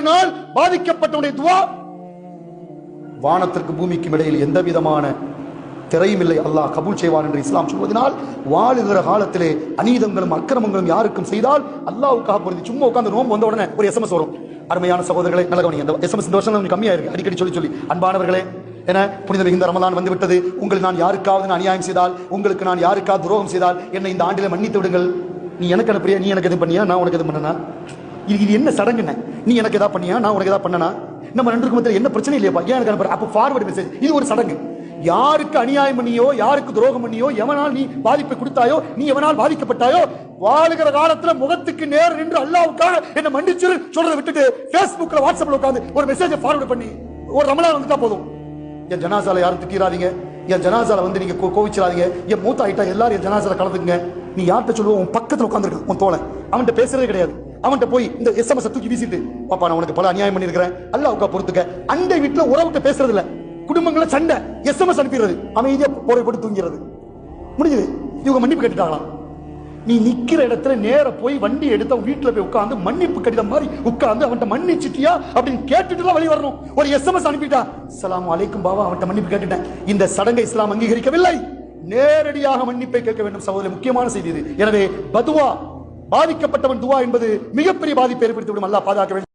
நாள் பாதிக்கப்பட்டவனுடைய துவா வானத்திற்கு பூமிக்கும் இடையில் எந்த விதமான திரையும் இல்லை, அல்லாஹ் கபூல் செய்வான் என்று இஸ்லாம் சொல்வதனால் வாழுகிற காலத்திலே அநீதங்களும் அக்கிரமங்களும் யாருக்கும் செய்தால் அல்லாஹ்வுக்காக பொருந்தி சும்மா உட்கார்ந்து நோம்பு வந்த உடனே ஒரு எஸ்எம்எஸ் வரும். அருமையான சகோதரர்களே, நல்ல கவனிங்க. இந்த எஸ்எம்எஸ் இந்த வருஷம் கொஞ்சம் கம்மியா இருக்கு, அடிக்கடி சொல்லி அன்பானவர்களே, என புனித மிகுந்த ரமலான் வந்து விட்டது. உங்களுக்கு நான் யாருக்காவது அநியாயம் செய்தால், உங்களுக்கு நான் யாருக்காவது துரோகம் செய்தால் என்னை இந்த ஆண்டிலே மன்னித்து விடுங்கள். நீ எனக்கு அனுப்புறியா, நீ எனக்கு எது பண்ணியா, நான் உனக்கு எது பண்ணனா, இது என்ன சடங்குன்னு, நீ எனக்கு எதா பண்ணியா, நான் உனக்கு எதா பண்ணனா, நம்ம ரெண்டுக்கும் மத்தியில் என்ன பிரச்சனை இல்லையா, ஏன் எனக்கு அனுப்புற, அப்ப ஃபார்வர்டு மெசேஜ். இது ஒரு சடங்கு. யாருக்கு அநியாயம் பண்ணியோ, யாருக்கு துரோகம் பண்ணியோ, எவனால் நீ பாதிப்பை கொடுத்தாயோ, நீ எவனால் பாதிக்கப்பட்டாயோ, வாழுகிற காலத்துல முகத்துக்கு நேர் நின்று அல்லாஹ்வுக்காக என்ன மன்னிச்சு சொல்றதை விட்டுட்டு பேஸ்புக்ல வாட்ஸ்அப்ல உட்கார்ந்து ஒரு மெசேஜை ஃபார்வர்ட் பண்ணி ஒரு ரமலான் வந்துட்டா போதும். என் ஜனாசால யாரும் திட்டிராதீங்க, என் ஜனாசால வந்து நீங்க கோவிச்சிடாதீங்க, என் மூத்த ஆயிட்டா எல்லாரும் என் ஜனாசால கலந்துங்க. நீ யார்கிட்ட சொல்லுவோம், உன் பக்கத்துல உட்காந்துருக்க உன் தோழன், அவன்கிட்ட பேசுறதே கிடையாது. அவன்கிட்ட போய் இந்த எஸ்எம்எஸ் தூக்கி வீசிட்டு, பாப்பா நான் உனக்கு பல அநியாயம் பண்ணிருக்கிறேன், அல்லாஹ்வுக்கா பொறுத்துக்க. அண்டை வீட்டுல உறவுட்ட பேசுறது இல்ல, குடும்பங்கள சண்டை, எஸ்எம்எஸ் அனுப்பிடுறது, அமைதியா போரை போட்டு தூங்கிறது, முடிஞ்சது. இவங்க மன்னிப்பு கேட்டுட்டாங்களாம். நீ நிக்கிற இடத்துல நேர போய் வண்டி எடுத்து வீட்டுல போய் உட்கார்ந்து மன்னிப்பு கடிதம் மாதிரி உட்கார்ந்து அவன்கிட்ட மன்னிச்சிட்டியா அப்படின்னு கேட்டுட்டு தான் வெளியே வரணும். ஒரு எஸ்எம்எஸ் அனுப்பிட்டா, அஸ்ஸலாமு அலைக்கும் பாவா, அவன்கிட்ட மன்னிப்பு கேட்டுட்டேன். இந்த சடங்கை இஸ்லாம் அங்கீகரிக்கவில்லை. நேரடியாக மன்னிப்பை கேட்க வேண்டும் சகோதரர், முக்கியமான செய்தி இது. எனவே பதுவா, பாதிக்கப்பட்டவன் துவா என்பது மிகப்பெரிய பாதிப்பை ஏற்படுத்திவிடும். அல்லாஹ் பாதுகாக்க வேண்டும்.